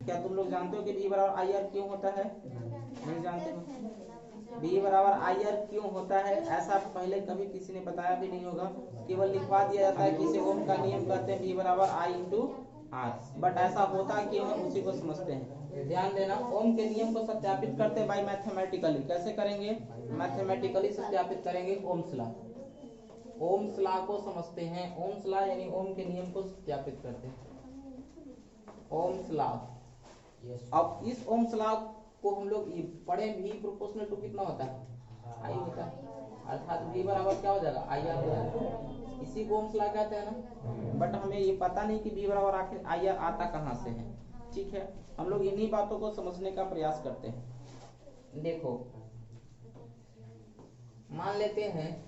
क्या तुम लोग जानते हो कि V बराबर आई आर क्यों होता है? नहीं जानते हो? V बराबर आई आर क्यों होता है ऐसा पहले कभी किसी ने बताया भी नहीं होगा, केवल लिखवा दिया जाता है कि इसे ओम का नियम कहते हैं, V बराबर आई इंटू आर। बट ऐसा होता क्यों है उसी को समझते हैं। ध्यान देना, ओम के नियम को सत्यापित करते हैं बाय मैथमेटिकली। कैसे करेंगे? मैथमेटिकली सत्यापित करेंगे ओम्स लॉ। ओम्स लॉ को समझते हैं। ओम्स लॉ यानी ओम के नियम को सत्यापित करते हैं, ओम्स लॉ। अब इस ओम्स लॉ को हम लोग पढ़े, V प्रोपोर्शनल टू कितना होता है? आई होता है, अर्थात V बराबर क्या हो जाएगा? आई आर हो जाएगा। इसी को ओम्स लॉ कहते हैं ना। बट हमें ये पता नहीं कि V बराबर आखिर आई आर आता कहाँ से है। ठीक है, हम लोग इन्हीं बातों को समझने का प्रयास करते हैं। देखो, मान लेते हैं,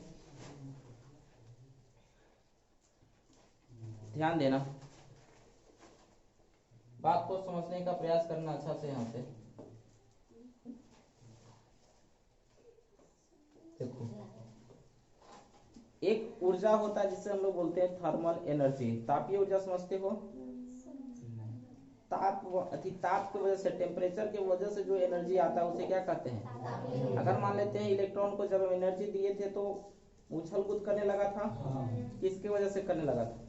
ध्यान देना, बात को समझने का प्रयास करना अच्छा से। यहाँ से देखो, एक ऊर्जा होता है जिसे हम लोग बोलते हैं थर्मल एनर्जी। तापीय ऊर्जा समझते हो? ताप की वजह से, टेम्परेचर की वजह से जो एनर्जी आता है उसे क्या कहते हैं? अगर मान लेते हैं इलेक्ट्रॉन को जब हम एनर्जी दिए थे तो उछल कूद करने लगा था, किसके वजह से करने लगा था?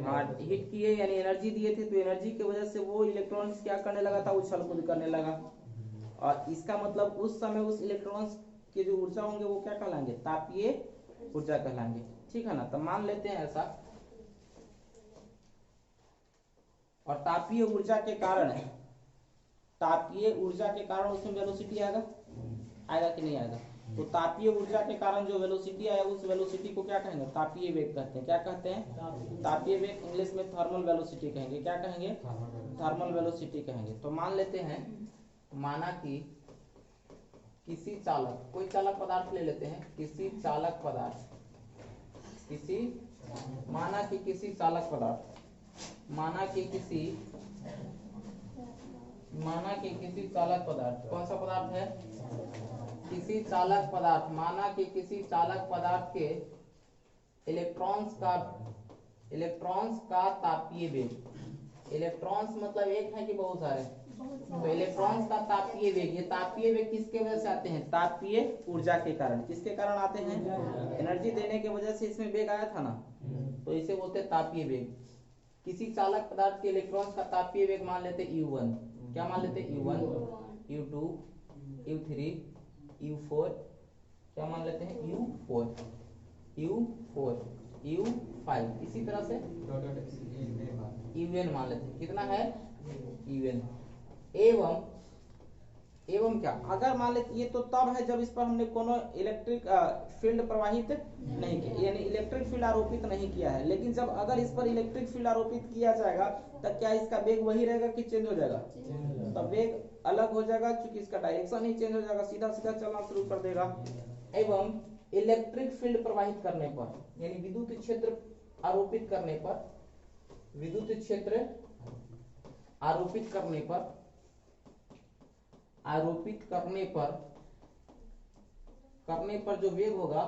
हाँ, हीट किए यानी एनर्जी दिए थे, तो एनर्जी की वजह से वो इलेक्ट्रॉन्स क्या करने लगा था? उछल कूद करने लगा। और इसका मतलब उस समय उस इलेक्ट्रॉन्स की जो ऊर्जा होंगे वो क्या कहलाएंगे? तापीय ऊर्जा कहलाएंगे। ठीक है ना। तो मान लेते हैं ऐसा, और तापीय ऊर्जा के कारण, तापीय ऊर्जा के कारण उसमें वेलोसिटी आएगा, आएगा कि नहीं आएगा? तो तापीय ऊर्जा के कारण जो वेलोसिटी आया उस वेलोसिटी को क्या कहेंगे? तापीय वेग कहते हैं। क्या कहते हैं? तापीय वेग। इंग्लिश में थर्मल वेलोसिटी कहेंगे। क्या कहेंगे? थर्मल वेलोसिटी कहेंगे। तो मान लेते हैं, माना कि किसी चालक, कोई चालक पदार्थ ले लेते हैं, किसी चालक पदार्थ, किसी, माना कि किसी चालक पदार्थ, माना कि किसी चालक पदार्थ, कौन सा पदार्थ है? किसी चालक पदार्थ, माना कि किसी चालक पदार्थ के इलेक्ट्रॉन्स का तापीय वेग, इलेक्ट्रॉन्स मतलब एक है कि बहुत सारे? तो इलेक्ट्रॉन्स का तापीय वेग, ये तापीय वेग किसके वजह से आते हैं? तापीय ऊर्जा के कारण। किसके कारण आते हैं? एनर्जी देने के वजह से इसमें वेग आया था ना, तो इसे बोलते हैं तापीय वेग। किसी चालक पदार्थ के इलेक्ट्रॉन्स का तापीय वेग मान लेते U1। क्या मान लेते? U1, U2, U3, U4, क्या मान लेते हैं? U4, U5, इसी तरह से UN मान लेते हैं। कितना है? UN। एवं क्या, अगर मान लेते, ये तो तब है जब इस पर हमने कोनो इलेक्ट्रिक फील्ड प्रवाहित नहीं किया, यानी इलेक्ट्रिक फील्ड आरोपित नहीं किया है। लेकिन जब अगर इस पर इलेक्ट्रिक फील्ड आरोपित किया जाएगा तब क्या इसका वेग वही रहेगा कि चेंज हो जाएगा? तब वेग अलग हो जाएगा, क्योंकि इसका डायरेक्शन ही चेंज हो जाएगा, सीधा सीधा चलना शुरू कर देगा। एवं इलेक्ट्रिक फील्ड प्रवाहित करने पर, यानी विद्युत क्षेत्र आरोपित करने पर, विद्युत क्षेत्र आरोपित करने पर जो वेग होगा,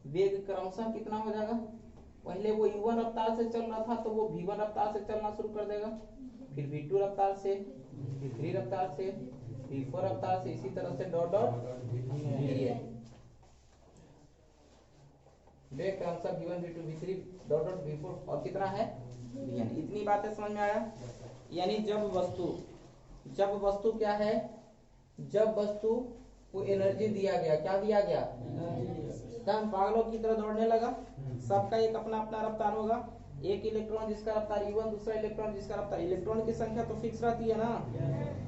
वेग क्रमशः कितना हो जाएगा? पहले वो U1 रफ्तार से चल रहा था तो वो V1 रफ्तार से चलना शुरू कर देगा, फिर V2 रफ्तार से, V3 रफ्तार से, V4 रफ्तार से, इसी तरह से डॉट डॉट वेग क्रमशः V1 V2 V3 dot dot V4 और कितना है? Vn। इतनी बातें समझ में आया? यानी जब वस्तु क्या है? जब वस्तु को एनर्जी दिया गया, क्या दिया गया? तो हम पागलों की तरह दौड़ने लगा। सबका एक अपना अपना रफ्तार होगा। एक इलेक्ट्रॉन जिसका रफ्तार U1, दूसरा इलेक्ट्रॉन जिसका रफ्तार, इलेक्ट्रॉन की संख्या तो फिक्स रहती है ना,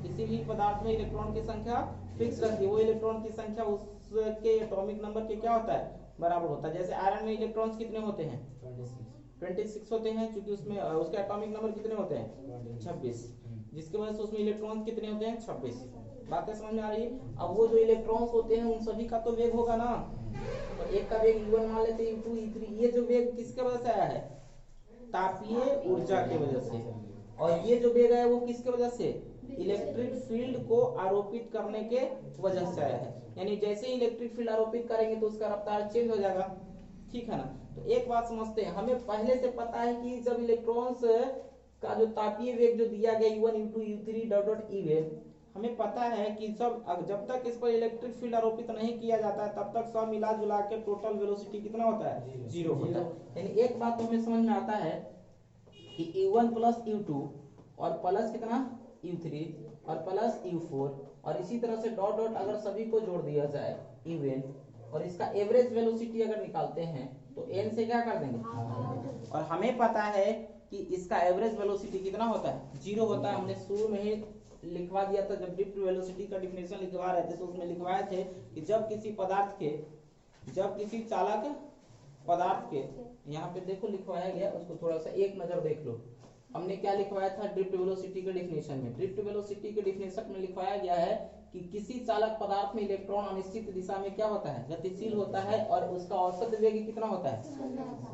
किसी भी पदार्थ में इलेक्ट्रॉन की संख्या फिक्स रहती है। वो इलेक्ट्रॉन की संख्या उसके एटॉमिक नंबर के क्या होता है? बराबर होता है। जैसे आयरन में इलेक्ट्रॉन्स कितने होते हैं? 26 होते हैं, क्योंकि उसमें उसके एटॉमिक नंबर कितने होते हैं? 26, जिसकी वजह से उसमें इलेक्ट्रॉन्स कितने होते हैं? 26। बातें समझ में आ रही है? अब वो जो इलेक्ट्रॉन्स होते हैं उन सभी का तो वेग होगा ना, तो एक का वेग U1 मान लेते हैं, U2, E3, ये जो वेग किसके वजह से आया है? तापीय ऊर्जा की वजह से। और ये जो वेग है वो किसके वजह से? इलेक्ट्रिक फील्ड को आरोपित करने के वजह से आया है। यानी जैसे ही इलेक्ट्रिक फील्ड आरोपित करेंगे तो उसका रफ्तार चेंज हो जाएगा। ठीक है ना। तो एक बात समझते हैं, हमें पहले से पता है कि जब इलेक्ट्रॉन्स का जो तापीय वेग जो दिया गया U1 U2 U3 dot dot E wave, हमें पता है कि जब तक इस पर इलेक्ट्रिक फील्ड आरोपित नहीं किया जाता है तब तक सब मिला जुला के टोटल वेलोसिटी कितना होता है, 0 होता है। यानी एक बात तो हमें समझ में आता है कि U1 प्लस U2 और प्लस कितना U3 और प्लस U4 और इसी तरह से डॉट डॉट अगर सभी को जोड़ दिया जाए UN और इसका एवरेज वेलोसिटी अगर निकालते हैं तो n से क्या कर देंगे, और हमें पता है कि इसका एवरेज वेलोसिटी कितना होता है, 0 होता है। हमने शुरू में ही लिखवा दिया था जब ड्रिफ्ट वेलोसिटी का डिफिनेशन लिखवा रहे थे तो उसमें लिखवाए थे कि जब किसी चालक पदार्थ के, यहाँ पे देखो लिखवाया गया, उसको थोड़ा सा एक नजर देख लो। हमने क्या लिखवाया था ड्रिफ्ट वेलोसिटी के डिफिनेशन में, ड्रिफ्ट वेलोसिटी के डिफिनेशन में लिखवाया गया है कि किसी चालक पदार्थ में इलेक्ट्रॉन अनिश्चित दिशा में क्या होता है, गतिशील होता है और उसका औसत वेग कितना होता है,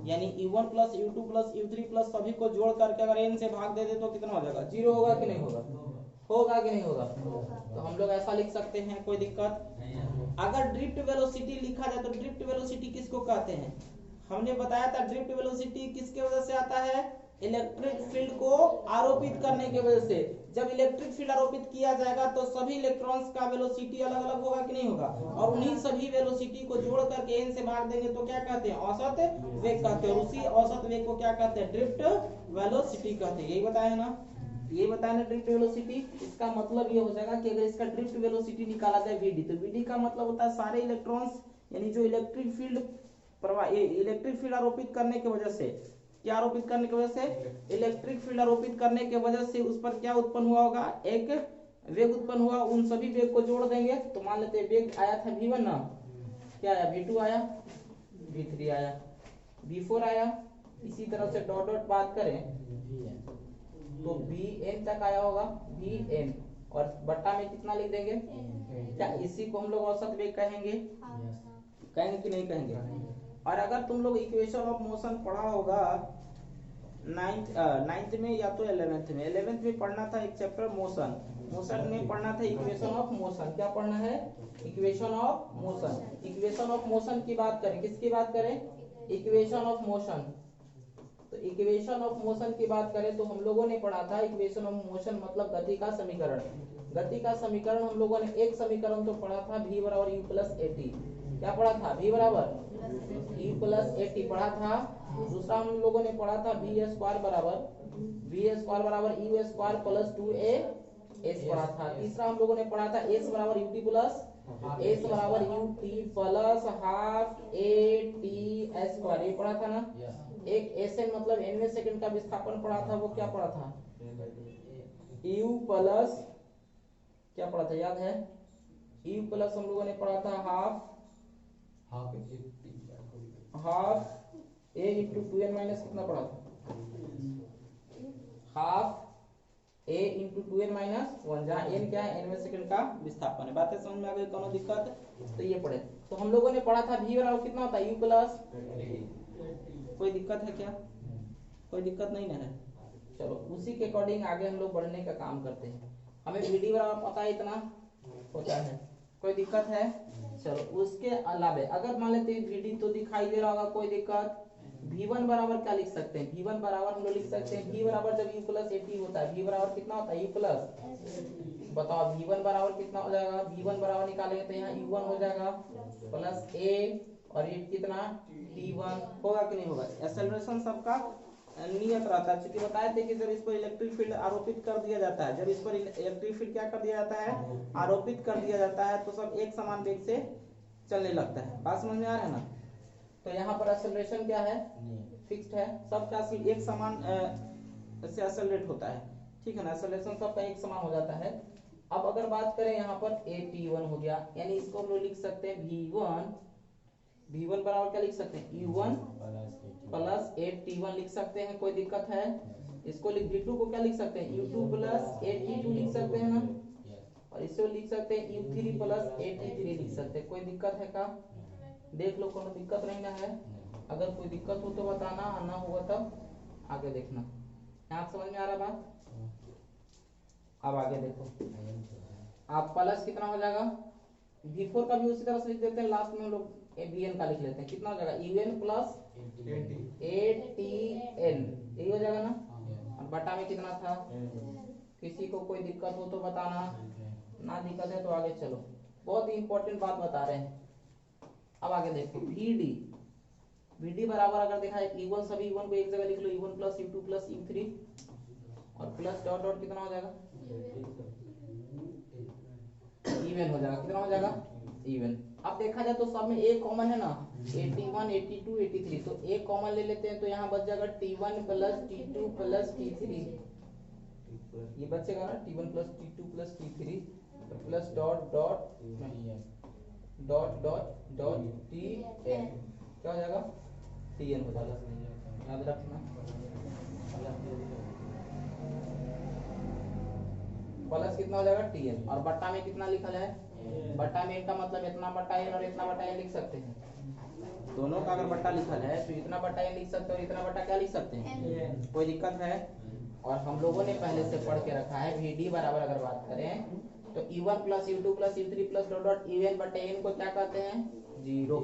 यानी U1 plus U2 plus U3 plus सभी को जोड़ करके अगर n से भाग दे दे तो कितना हो जाएगा, 0 होगा कि नहीं होगा, होगा कि नहीं होगा। तो हम लोग ऐसा लिख सकते हैं, कोई दिक्कत। अगर ड्रिफ्ट वेलोसिटी लिखा जाए तो ड्रिफ्ट वेलोसिटी किसको कहते हैं, हमने बताया था ड्रिफ्ट वेलोसिटी किसके वजह से आता है, इलेक्ट्रिक फील्ड को आरोपित करने की वजह से। जब इलेक्ट्रिक फील्ड आरोपित किया जाएगा तो सभी इलेक्ट्रॉन्स का वेलोसिटी अलग अलग होगा कि नहीं होगा, और उन्हीं सभी वेलोसिटी को जोड़ करके n से भाग देंगे तो क्या कहते हैं, औसत वेग कहते हैं। उसी औसत वेग को क्या कहते हैं, ड्रिफ्ट वेलोसिटी कहते हैं। यही बताया ना, ये बताया ना ड्रिफ्ट वेलोसिटी। इसका मतलब ये हो जाएगा कि अगर इसका ड्रिफ्ट वेलोसिटी निकाला जाए Vd, तो Vd का मतलब होता है सारे इलेक्ट्रॉन्स, यानी जो इलेक्ट्रिक फील्ड आरोपित करने की वजह से, क्या आरोपित करने की वजह से, इलेक्ट्रिक फील्ड आरोपित करने की वजह से उस पर क्या उत्पन्न हुआ होगा, एक वेग उत्पन्न हुआ। उन सभी वेग को जोड़ देंगे तो मान लेते हैं वेग आया था V1 ना, क्या आया, V2 आया, V3 आया, V4 आया, इसी तरह से डॉट डॉट बात करें तो Vn तक आया होगा, Vn और बट्टा में कितना लिख देंगे, क्या इसी को हम लोग औसत वेग कहेंगे, कहेंगे कि नहीं कहेंगे। और अगर तुम लोग इक्वेशन ऑफ मोशन पढ़ा होगा नाइन्थ में या तो 11th में पढ़ना था एक चैप्टर मोशन में पढ़ना था इक्वेशन ऑफ मोशन। क्या पढ़ना है, equation of motion. Equation of motion की बात करें, किसकी बात करें, इक्वेशन ऑफ मोशन। तो इक्वेशन ऑफ मोशन की बात करें तो हम लोगों ने पढ़ा था इक्वेशन ऑफ मोशन मतलब गति का समीकरण। गति का समीकरण हम लोगों ने एक समीकरण तो पढ़ा था v बराबर u प्लस at। क्या पढ़ा था, v बराबर u प्लस at पढ़ा था। दूसरा हम लोगों ने पढ़ा था v स्क्वायर बराबर u स्क्वायर प्लस 2a पढ़ा था। तीसरा हम लोगों ने पढ़ा था s बराबर ut plus plus half a t square, ये पढ़ा था ना। एक एसएन मतलब nवें सेकंड का विस्थापन पढ़ा था, वो क्या पढ़ा था, u प्लस क्या पढ़ा था, याद है, u प्लस हम लोगों ने पढ़ा था half a into 2n minus कितना पढ़ा था, half a into 2n minus 1, जहाँ n क्या है, nवें सेकंड का विस्थापन है। बातें समझ में आ गई, कोनो दिक्कत, तो ये पढ़े। तो हम लोगों ने पढ़ा था v बराबर कितना होता है, u प्लस, कोई दिक्कत है क्या, कोई दिक्कत नहीं ना है। चलो उसी के अकॉर्डिंग आगे हम लोग बढ़ने का काम करते हैं। हमें Vd बराबर पता है इतना होता है, कोई दिक्कत है। चलो उसके अलावा अगर मान लेते हैं Vd तो दिखाई दे रहा होगा, कोई दिक्कत। V1 बराबर क्या लिख सकते हैं, V1 बराबर हम लोग लिख सकते हैं V बराबर जब u प्लस at होता है, V बराबर कितना होता है u प्लस, बताओ V1 बराबर कितना हो जाएगा, V1 बराबर निकालेंगे तो यहाँ u1 हो जाएगा प्लस a और ये कितना t1 होगा कि नहीं होगा। एक्सेलरेशन सबका नियत रहता है, क्योंकि बताए थे कि जब इस पर इलेक्ट्रिक फील्ड आरोपित कर दिया जाता है, जब इस पर इलेक्ट्रिक फील्ड क्या कर दिया जाता है, आरोपित कर दिया जाता है, तो सब एक समान वेग से चलने लगता है। बात समझ में आ रहा है ना। तो यहाँ पर एक्सेलरेशन क्या है, फिक्स्ड है, सबका एक समान से एक्सेलरेट होता है, ठीक है ना, एक्सेलरेशन सबका एक समान हो जाता है। अब अगर बात करें यहाँ पर at1 हो गया, यानी इसको हम लोग लिख सकते हैं v1 बराबर क्या लिख सकते हैं, u1 प्लस at1 लिख सकते हैं, कोई दिक्कत है। इसको लिख v2 को क्या लिख सकते हैं, u2 प्लस at2 लिख सकते हैं ना, और इसको लिख सकते हैं u3 प्लस at3 लिख सकते हैं, कोई दिक्कत है का, देख लो कोनो दिक्कत नहीं ना है। अगर कोई दिक्कत हो तो बताना, आना हुआ तब आगे देखना। यहाँ समझ में आ रहा बात। अब आगे देखो, आप प्लस कितना हो जाएगा, v4 का भी उसी तरह से लिख देते हैं, लास्ट में हम लोग vn का लिख लेते हैं, कितना हो जाएगा un प्लस atn, यही हो जाएगा ना। और बटा में कितना था? किसी को कोई दिक्कत हो तो बताना, ना दिक्कत है तो आगे चलो। बहुत इंपॉर्टेंट बात बता रहे हैं। अब आगे देखो VD बराबर अगर देखा है E1, सभी E1 को एक जगह लिख लो, E1 plus E2 plus E3 और प्लस डॉट डॉट कितना हो जाएगा? इवन हो जाएगा। कितना हो जाएगा? इवन। अब देखा जाए तो सब में एक कॉमन है ना, 81 82 83, तो एक कॉमन ले लेते हैं तो यहाँ बच जाएगा T1 plus T2 plus T3, ये बचेगा ना T1 plus T2 plus T3 plus dot dot dot dot dot Tn, क्या हो जाएगा? Tn हो जाएगा। याद रखना प्लस कितना हो जाएगा? Tn, और बट्टा में कितना लिखा है? बट्टा में का मतलब इतना बट्टा n और इतना बट्टा n लिख सकते हैं। दोनों का अगर बट्टा लिखा है तो इतना बट्टा n लिख सकते हैं और इतना बट्टा क्या लिख सकते हैं? कोई दिक्कत है? और हम लोगों ने पहले से पढ़ के रखा है VD बराबर अगर बात करें तो E1 plus U2 plus U3 plus dot dot Evan बटे n को क्या कहते हैं? 0।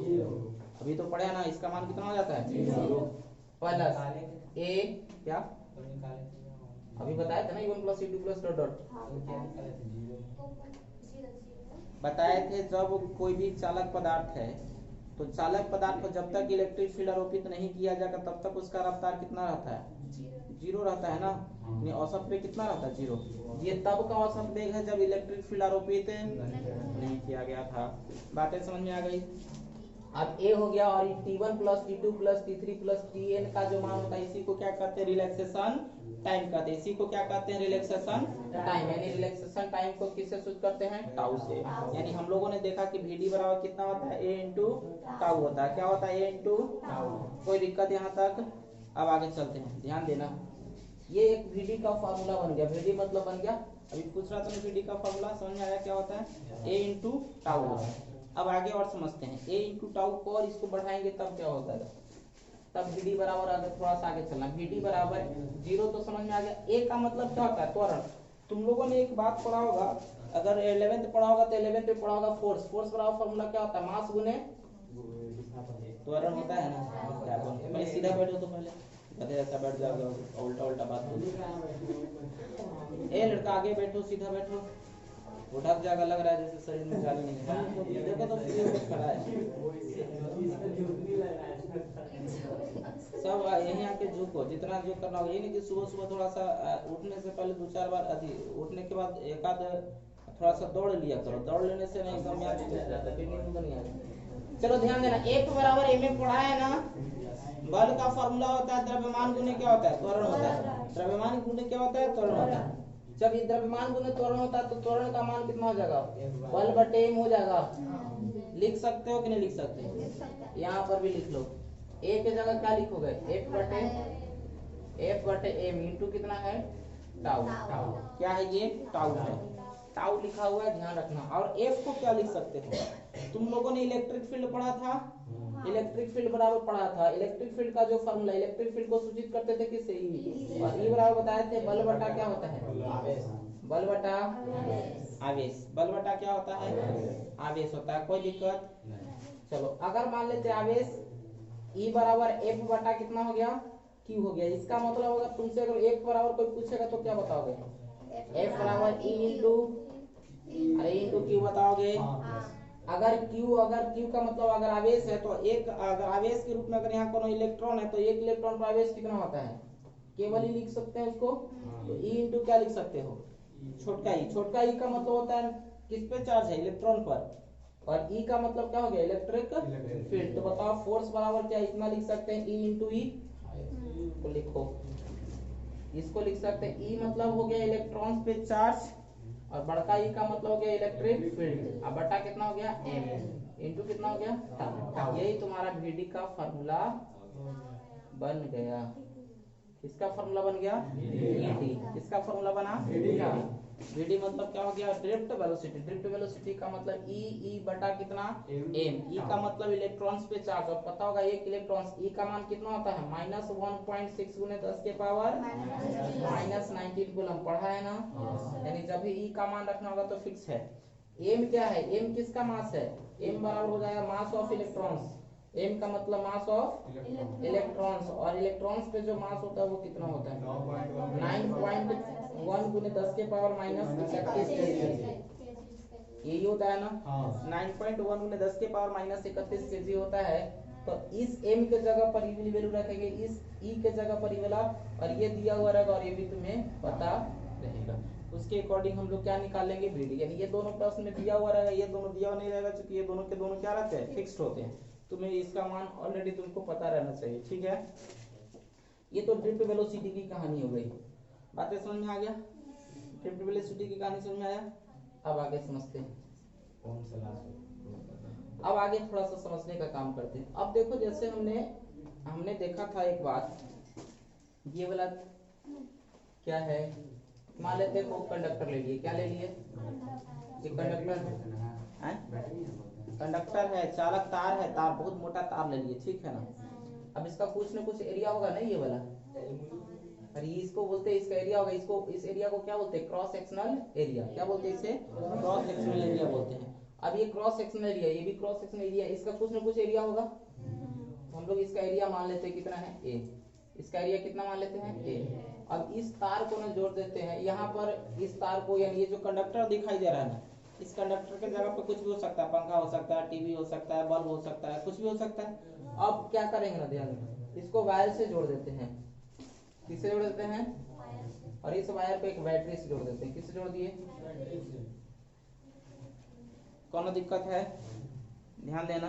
अभी तो पढ़े ना, इसका मान कितना हो जाता है? 0 प्लस a क्या अभी बताया था ना, E1 plus U2 plus dot dot बताए थे। जब कोई भी चालक पदार्थ है तो चालक पदार्थ को जब तक इलेक्ट्रिक फील्ड आरोपित नहीं किया जाएगा तब तक उसका रफ्तार कितना रहता है? 0 रहता है ना। औसत वेग कितना रहता है? 0। ये तब का औसत वेग है जब इलेक्ट्रिक फील्ड आरोपित नहीं किया गया था। बातें समझ में आ गई? अब A हो गया, और T1 plus T2 plus T3 plus Tn का जो मान होता है इसी को क्या कहते हैं? रिलैक्सेशन टाइम कहते हैं। इसी को क्या कहते हैं? Relaxation time. यानी रिलैक्सेशन टाइम को किससे सूचित करते हैं? टाउ से। यानी हम लोगों ने देखा कि VD बराबर कितना होता है? A इंटू टाउ होता है। क्या होता है? A into tau. कोई दिक्कत यहाँ तक? अब आगे चलते हैं, ध्यान देना। ये एक VD का फॉर्मूला बन गया। VD मतलब बन गया, अभी पूछ रहा था मैं VD का फॉर्मूला, समझ में आया क्या होता है? A इंटू टाउ होता है। अब आगे और समझते हैं। A इंटू टाउ को और इसको बढ़ाएंगे तब क्या होता है? तब VD बराबर, अगर थोड़ा सा आगे चलना, VD बराबर 0 तो समझ में आ गया। A का मतलब क्या होता है? त्वरण। तुम लोगों ने एक बात पढ़ा होगा, अगर 11th पढ़ा होगा तो 11th में पढ़ा होगा फोर्स। फोर्स बराबर फॉर्मूला क्या होता है? मास गुने त्वरण होता है ना। मैं सीधा बैठो तो पहले कहते ऐसा बैठ जाओगे, उल्टा उल्टा बात होगी। ए लड़का आगे बैठो, सीधा बैठो, वो ढक जाएगा, लग रहा है जैसे शरीर में जान नहीं है। देखो तो खड़ा है सब। यहीं आके झुको, जितना झुक करना होगा। ये नहीं कि सुबह सुबह थोड़ा सा उठने से पहले 2-4 बार उठने के बाद एक आध थोड़ा सा दौड़ लिया करो। दौड़ लेने से नहीं एकदम याद नहीं रहता, फिर नींद नहीं आती। चलो ध्यान देना, F बराबर m में पढ़ा है ना। बल का फॉर्मूला होता है द्रव्यमान गुने क्या होता है? त्वरण होता है। द्रव्यमान गुने क्या होता है? त्वरण होता है। जब ये द्रव्यमान गुने त्वरण होता है तो त्वरण का मान कितना हो जाएगा? बल बटे m हो जाएगा। लिख सकते हो कि नहीं लिख सकते? यहाँ पर भी लिख लो। a के जगह क्या लिखोगे? F बटे m इंटू कितना है? टाउ। क्या है ये? टाउ है। टाउ लिखा हुआ है, ध्यान रखना। और F को क्या लिख सकते हो? तुम लोगों ने इलेक्ट्रिक फील्ड पढ़ा था, इलेक्ट्रिक फील्ड बराबर पढ़ा था। इलेक्ट्रिक फील्ड का जो फॉर्मूला, इलेक्ट्रिक फील्ड को सूचित करते थे किससे? E। और E बराबर बताए थे बल बटा क्या होता है? बल बटा आवेश। बल बटा क्या होता है? आवेश होता है। कोई दिक्कत? चलो अगर मान लेते आवेश E बराबर F बटा कितना हो गया? Q हो गया। इसका मतलब अगर तुमसे अगर F बराबर कोई पूछेगा तो क्या बताओगे? F बराबर E इंटू Q बताओगे। अगर Q का मतलब अगर आवेश है तो एक, अगर आवेश के रूप में अगर यहाँ कोनो इलेक्ट्रॉन है तो एक इलेक्ट्रॉन पर आवेश कितना होता है? केवल ही लिख सकते हैं उसको। तो E इंटू क्या लिख सकते हो? छोटका ई। छोटका ई का मतलब होता है किस पे चार्ज है? इलेक्ट्रॉन पर। और E का मतलब क्या हो गया? Electric field. तो बताओ फोर्स बराबर क्या? इतना लिख सकते हैं E इंटू ई को लिखो, इसको लिख सकते हैं। E मतलब हो गया इलेक्ट्रॉन्स पे चार्ज, और बड़का ई का मतलब हो गया इलेक्ट्रिक फील्ड। अब बटा कितना हो गया? m इंटू कितना हो गया? टाउ। यही तुम्हारा VD का फॉर्मूला बन गया। किसका फॉर्मूला बन गया? VD। किसका फॉर्मूला बना? VD मतलब क्या हो गया? Drift velocity. ड्रिफ्ट वेलोसिटी का मतलब E बटा कितना? m। E का मतलब इलेक्ट्रॉन्स पे चार्ज, और पता होगा एक इलेक्ट्रॉन E का मान कितना होता है? -1.6 गुने 10 के पावर -19 कूलम। पढ़ा है ना? यानी जब भी E का मान रखना होगा तो फिक्स है। m क्या है? m किसका मास है? m बराबर हो जाएगा मास ऑफ इलेक्ट्रॉन्स। m का मतलब मास ऑफ इलेक्ट्रॉन्स, और इलेक्ट्रॉन्स पे जो मास होता है वो कितना होता है 9.1 गुने 10 के पावर माइनस 31 केजी, यही होता है ना। 9.1 गुने 10 के पावर माइनस 31 केजी होता है। तो इस m के जगह पर ई वैल्यू रखेंगे, इस e के जगह पर ई वाला, और ये दिया हुआ रहेगा और ये भी तुम्हें पता रहेगा। उसके अकॉर्डिंग हम लोग क्या निकालेंगे VD, यानी ये दोनों प्रश्न में दिया हुआ रहेगा, ये दोनों दिया हुआ नहीं रहेगा, क्योंकि ये दोनों के दोनों क्या रहते हैं फिक्स्ड होते हैं। तुम्हें इसका मान ऑलरेडी तुमको पता रहना चाहिए, ठीक है। ये तो ड्रिफ्ट वेलोसिटी की कहानी हो गई, बातें समझ में आ गया, ड्रिफ्ट वेलोसिटी की कहानी समझ में आया। अब आगे समझते हैं, अब आगे थोड़ा सा समझने का काम करते हैं। अब देखो जैसे हमने देखा था एक बात, ये वाला क्या है, मान लेते हैं वो कंडक्टर ले लिए, क्या ले लिए, ये कंडक्टर है, कंडक्टर है, चालक तार है, तार बहुत मोटा तार ले लिए, ठीक है ना। अब इसका कुछ ना कुछ एरिया होगा ना, ये वाला, अरे इसको बोलते हैं, इसका एरिया होगा, इसको इस एरिया को क्या बोलते हैं क्रॉस सेक्शनल एरिया, क्या बोलते हैं इसे क्रॉस सेक्शनल एरिया बोलते हैं। अब ये क्रॉस सेक्शनल एरिया, ये भी क्रॉस सेक्शनल एरिया, इसका कुछ ना कुछ एरिया होगा, तो हम लोग इसका एरिया मान लेते हैं कितना है a, इसका एरिया कितना मान लेते हैं a। अब इस तार को ना जोड़ देते हैं यहाँ पर, इस तार को, यानी ये जो कंडक्टर दिखाई दे रहा है ना, इस कंडक्टर के जगह पे कुछ भी हो सकता है, पंखा हो सकता है, टीवी हो सकता है, बल्ब हो सकता है, कुछ भी हो सकता है। अब क्या करेंगे ना, ध्यान दें, इसको वायर से जोड़ देते हैं, किससे जोड़ देते हैं, और इस वायर पे एक बैटरी से जोड़ देते हैं, किससे जोड़ दिए, कौन दिक्कत है, ध्यान देना,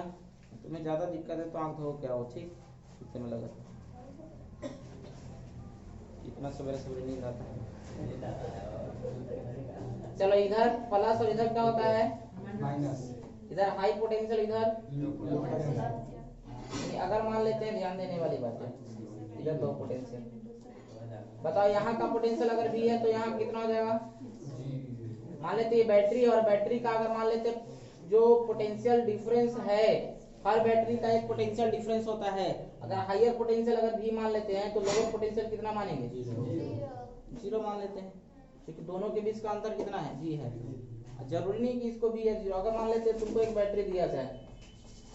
तुम्हें ज्यादा दिक्कत है तो आंख धो के आओ, ठीक, इतने में लगा, इतना सवेरे सवेरे नहीं रहता है। चलो इधर प्लस और इधर क्या होता है माइनस, इधर हाई पोटेंशियल, इधर अगर मान लेते हैं, ध्यान देने वाली बात है, इधर लो पोटेंशियल, बताओ यहाँ का पोटेंशियल अगर भी है तो यहाँ कितना हो जाएगा, मान लेते ये बैटरी, और बैटरी का अगर मान लेते जो पोटेंशियल डिफरेंस है, हर बैटरी का एक पोटेंशियल डिफरेंस होता है, अगर हायर पोटेंशियल अगर भी मान लेते हैं तो लोअर पोटेंशियल कितना मानेंगे, जीरो मान लेते हैं, क्योंकि दोनों के बीच का अंतर कितना है, जी है, जरूरी नहीं कि इसको भी है जीरो। अगर मान लेते हैं तुमको एक बैटरी दिया जाए,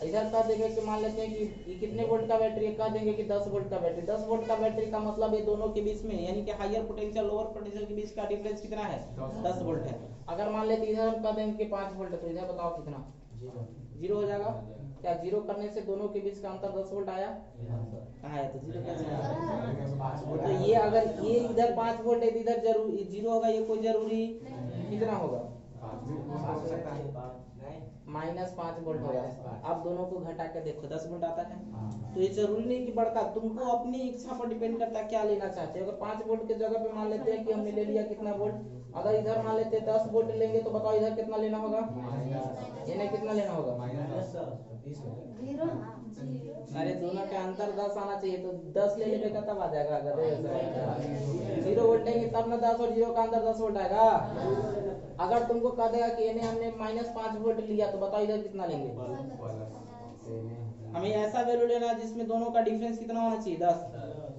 इधर कह देंगे कि मान लेते हैं कि ये कितने वोल्ट का बैटरी है, कह देंगे कि 10 वोल्ट का बैटरी, 10 वोल्ट का बैटरी का मतलब ये दोनों के बीच में, यानी कि हायर पोटेंशियल लोअर पोटेंशियल के बीच का डिफरेंस कितना है 10 वोल्ट है। अगर मान लेते इधर हम कह देंगे कि 5 वोल्ट है, तो इधर बताओ कितना, जीरो हो जाएगा। क्या जीरो करने से दोनों के बीच का अंतर 10 वोल्ट आया, कहाँ है, तो जीरो कैसे आया, तो ये अगर ये इधर 5 वोल्ट है, इधर जरूर जीरो होगा, ये कोई जरूरी कितना होगा, -5 वोल्ट होगा। आप दोनों को घटा के देखो 10 वोल्ट आता है, तो ये जरूरी नहीं कि बड़का, तुमको अपनी इच्छा पर डिपेंड करता है क्या लेना चाहते हो। अगर 5 वोल्ट के जगह पे मान लेते हैं कि हमने ले लिया कितना वोल्ट, अगर इधर मान लेते हैं 10 वोल्ट लेंगे, तो बताओ इधर कितना लेना होगा, इन्हें कितना लेना होगा, अरे दोनों के अंतर 10 आना चाहिए, तो 10 ले लेने का तब आ जाएगा, अगर 0 वोल्ट लेंगे तब ना 10 और 0 का अंतर 10 वोल्ट आएगा। अगर तुमको कह देगा कि इन्हें हमने -5 वोल्ट लिया, तो बताओ इधर कितना लेंगे, हमें ऐसा वैल्यू लेना है जिसमें दोनों का डिफरेंस कितना होना चाहिए 10,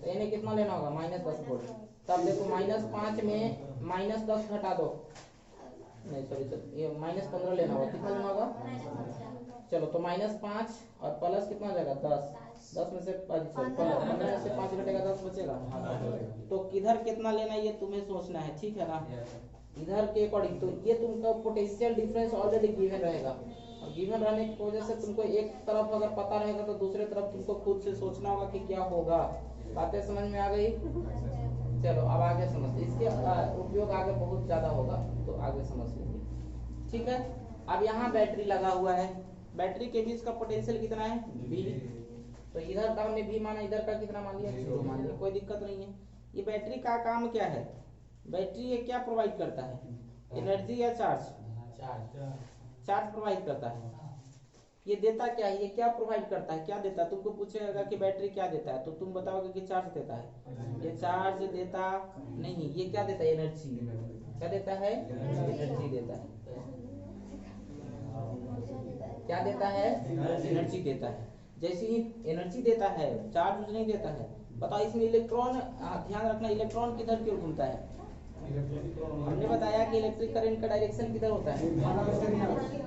तो इन्हें कितना लेना होगा -10 वोल्ट। तब देखो -5 में -10 घटा दो, नहीं सॉरी ये -15 लेना होगा, कितना लेना होगा, चलो तो -5 और प्लस कितना हो जाएगा 10 में से 15 में से 5 घटेगा 10 बचेगा, तो किधर कितना लेना ये तुम्हें सोचना है, ठीक है ना, इधर के अकॉर्डिंग। तो ये तुमका पोटेंशियल डिफरेंस ऑलरेडी गिवन रहेगा, और गिवन रहने की वजह से तुमको एक तरफ अगर पता रहेगा तो दूसरे तरफ तुमको खुद से सोचना होगा कि क्या होगा। बातें समझ में आ गई, चलो अब आगे समझते, इसके उपयोग आगे बहुत ज्यादा होगा, तो आगे समझ लेंगे, ठीक है। अब यहाँ बैटरी लगा हुआ है, बैटरी के बीच का पोटेंशियल कितना है V, तो इधर का हमने V माना, इधर का कितना मान लिया 0 मान लिया, कोई दिक्कत नहीं है। ये बैटरी का काम क्या है, बैटरी ये क्या प्रोवाइड करता है, एनर्जी या चार्ज, चार्ज प्रोवाइड करता है। ये देता क्या है, ये क्या प्रोवाइड करता है, क्या देता है, तुमको पूछेगा कि बैटरी क्या देता है, तो तुम बताओगे कि चार्ज देता है, ये चार्ज देता नहीं, ये क्या देता है, एनर्जी, क्या देता है, एनर्जी देता है, क्या देता है, एनर्जी देता है। जैसे ही एनर्जी देता है, चार्ज नहीं देता है। बताओ इसमें इलेक्ट्रॉन, ध्यान रखना इलेक्ट्रॉन किधर की ओर घूमता है, हमने बताया कि इलेक्ट्रिक करंट का डायरेक्शन किधर होता है,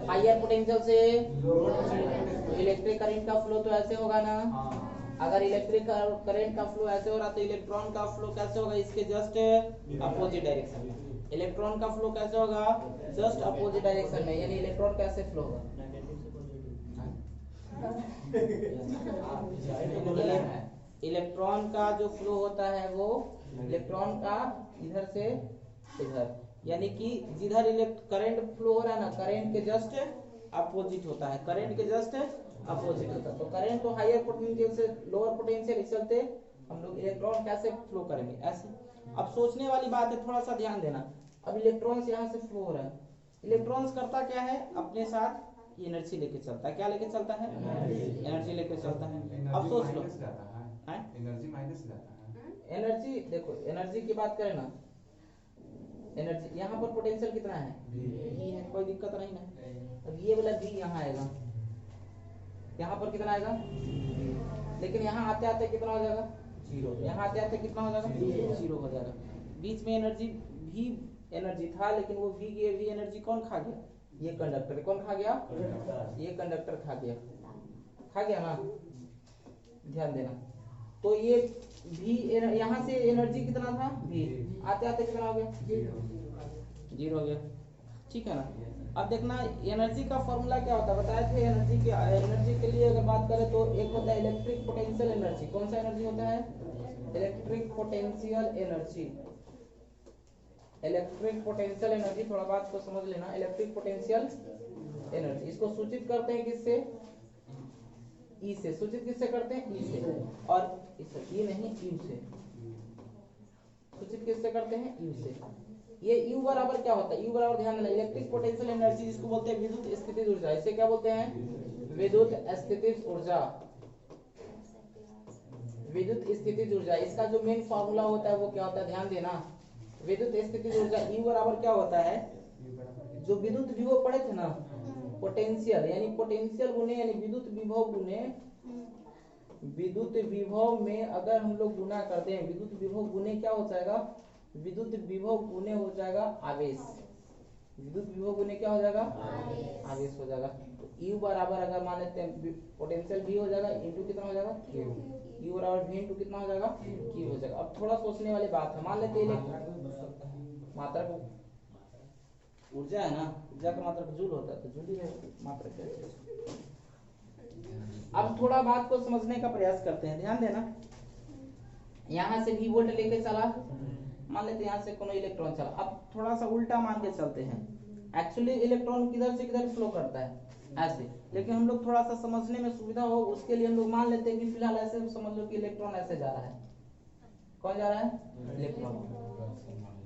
हायर पोटेंशियल से इलेक्ट्रिक करंट का फ्लो तो ऐसे होगा ना। अगर इलेक्ट्रिक करंट का फ्लो ऐसे हो रहा तो इलेक्ट्रॉन का फ्लो कैसे होगा, इसके जस्ट अपोजिट डायरेक्शन में। इलेक्ट्रॉन का फ्लो कैसे होगा, जस्ट अपोजिट डायरेक्शन में, यानी इलेक्ट्रॉन कैसे फ्लो होगा, इलेक्ट्रॉन का जो फ्लो होता है वो इलेक्ट्रॉन का इधर से इधर, यानी कि जिधर करंट फ्लो हो रहा है ना, करंट के जस्ट अपोजिट होता है, करंट के जस्ट अपोजिट होता है। तो करंट तो हायर पोटेंशियल से लोअर पोटेंशियल, इस चलते हम लोग इलेक्ट्रॉन कैसे फ्लो करेंगे ऐसे। अब सोचने वाली बात है, थोड़ा सा ध्यान देना। अब इलेक्ट्रॉन्स यहाँ से फ्लो हो रहा है, इलेक्ट्रॉन्स करता क्या है, अपने साथ एनर्जी लेके चलता है। क्या लेके चलता है, एनर्जी लेके चलता है। अब सोच लो, एनर्जी माइनस जाता है। एनर्जी देखो, एनर्जी की बात करें ना, एनर्जी यहाँ पर पोटेंशियल कितना है, V है, कोई दिक्कत नहीं ना। अब ये वाला V यहाँ आएगा, यहाँ पर कितना आएगा, लेकिन यहाँ आते आते कितना हो जाएगा, जीरो। यहाँ आते आते कितना हो जाएगा, जीरो हो जाएगा। बीच में एनर्जी भी एनर्जी था, लेकिन वो भी एनर्जी कौन खा गया, ये कंडक्टर। कौन खा गया, ये कंडक्टर खा गया ना, ध्यान देना। तो ये भी यहाँ से एनर्जी कितना था, भी आते आते कितना हो गया, जीरो हो गया, ठीक है ना। अब देखना एनर्जी का फॉर्मूला क्या होता है, बताए थे एनर्जी के लिए अगर बात करें तो एक होता है इलेक्ट्रिक पोटेंशियल एनर्जी। कौन सा एनर्जी होता है, electric potential energy. Electric potential energy, थोड़ा बात को समझ लेना। इलेक्ट्रिक पोटेंशियल एनर्जी, इसको सूचित करते हैं किससे, ई से। सूचित किससे करते हैं, ई से। और इससे ई नहीं, यू से। सूचित किससे करते हैं, यू से। ये U बराबर क्या होता है, U बराबर ध्यान देना, इलेक्ट्रिक पोटेंशियल एनर्जी जिसको बोलते हैं विद्युत स्थितिज ऊर्जा। इसे क्या बोलते हैं, विद्युत स्थितिज ऊर्जा। विद्युत स्थितिज ऊर्जा, इसका जो मेन फार्मूला होता है वो क्या होता है, ध्यान देना। विद्युत स्थितिज ऊर्जा U बराबर क्या होता है, जो विद्युत विभव पढ़े थे ना, पोटेंशियल यानी पोटेंशियल गुने यानी विद्युत विभव गुने, विद्युत विभव में अगर हम लोग गुना करते हैं, विद्युत विभव गुने क्या हो जाएगा, विद्युत विभव गुने हो जाएगा आवेश। विद्युत विभव गुने क्या हो जाएगा, आवेश हो जाएगा। तो U बराबर अगर मान लेते हैं पोटेंशियल V हो जाएगा इंटू कितना हो जाएगा, Q। U बराबर V इंटू कितना हो जाएगा, Q हो जाएगा। अब थोड़ा सोचने वाली बात है, मान लेते हैं मात्रा को, ऊर्जा है ना, ऊर्जा का मात्रा जूल होता है, तो जूल ही मात्रा क्या है। अब थोड़ा बात को समझने का प्रयास करते हैं, ध्यान देना। यहाँ से V वोल्ट लेके चला, मान लेते यहाँ से कोनो इलेक्ट्रॉन चला। अब थोड़ा सा उल्टा मान के चलते हैं, एक्चुअली इलेक्ट्रॉन किधर से किधर फ्लो करता है, ऐसे। लेकिन हम लोग थोड़ा सा समझने में सुविधा हो उसके लिए हम लोग मान लेते हैं कि फिलहाल ऐसे समझ लो कि इलेक्ट्रॉन ऐसे जा रहा है। कौन जा रहा है, इलेक्ट्रॉन।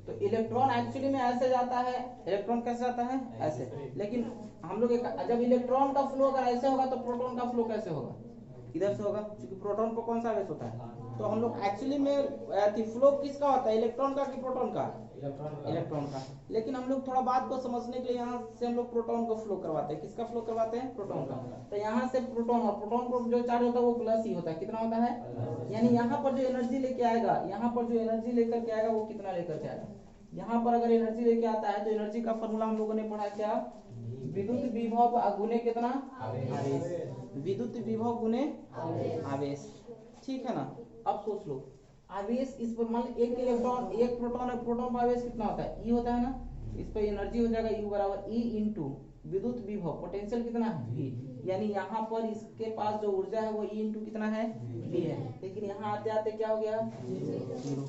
तो इलेक्ट्रॉन एक्चुअली में ऐसे जाता है, इलेक्ट्रॉन कैसे जाता है, ऐसे। लेकिन हम लोग जब इलेक्ट्रॉन का फ्लो अगर ऐसे होगा तो प्रोटॉन का फ्लो कैसे होगा, इधर से होगा, क्योंकि प्रोटॉन को कौन सा आवेश होता है। तो हम लोग एक्चुअली में फ्लो किसका होता है, इलेक्ट्रॉन का कि प्रोटॉन का, इलेक्ट्रॉन का। लेकिन हम लोग थोड़ा बात को समझने के लिए यहाँ से हम लोग प्रोटॉन को फ्लो करवाते हैं। किसका फ्लो करवाते हैं, प्रोटॉन का। तो यहाँ से प्रोटॉन, और प्रोटॉन को जो चार्ज होता है वो प्लस ही होता है। कितना होता है, यानी यहाँ पर जो एनर्जी लेके आएगा, यहाँ पर जो एनर्जी लेकर के आएगा वो कितना लेकर के आएगा। यहाँ पर अगर एनर्जी लेके आता है तो एनर्जी का फॉर्मूला हम लोगों ने पढ़ा क्या, विद्युत विभव गुने कितना, आवेश। विद्युत विभव गुने आवेश, ठीक है ना। अब सोच लो आवेश, इस पर मान एक इलेक्ट्रॉन एक प्रोटॉन है, प्रोटॉन का आवेश कितना होता है, ई होता है ना। इस पर एनर्जी हो जाएगा U बराबर E इंटू विद्युत विभव, पोटेंशियल कितना है, V। यानी यहाँ पर इसके पास जो ऊर्जा है वो E इंटू कितना है, V है। लेकिन यहाँ आते आते क्या हो गया, जीरो।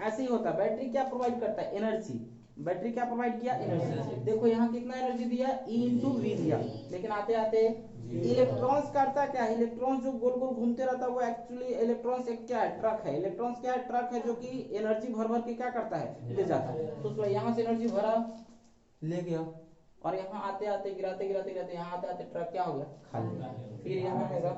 ऐसे ही होता है। बैटरी क्या प्रोवाइड करता है, एनर्जी। बैटरी क्या प्रोवाइड किया, एनर्जी। देखो यहाँ कितना एनर्जी दिया, E इंटू V दिया, लेकिन आते आते इलेक्ट्रॉन्स करता क्या है, इलेक्ट्रॉन्स जो गोल गोल घूमते रहता है वो एक्चुअली इलेक्ट्रॉन्स एक क्या है, ट्रक है। इलेक्ट्रॉन्स क्या है, ट्रक है, जो कि एनर्जी भर भर के क्या करता है, ले जाता है। तो यहाँ से एनर्जी भरा, ले गया, और यहाँ आते आते गिराते गिराते गिराते यहाँ आते आते ट्रक क्या हो गया, खाली। फिर यहाँ आएगा,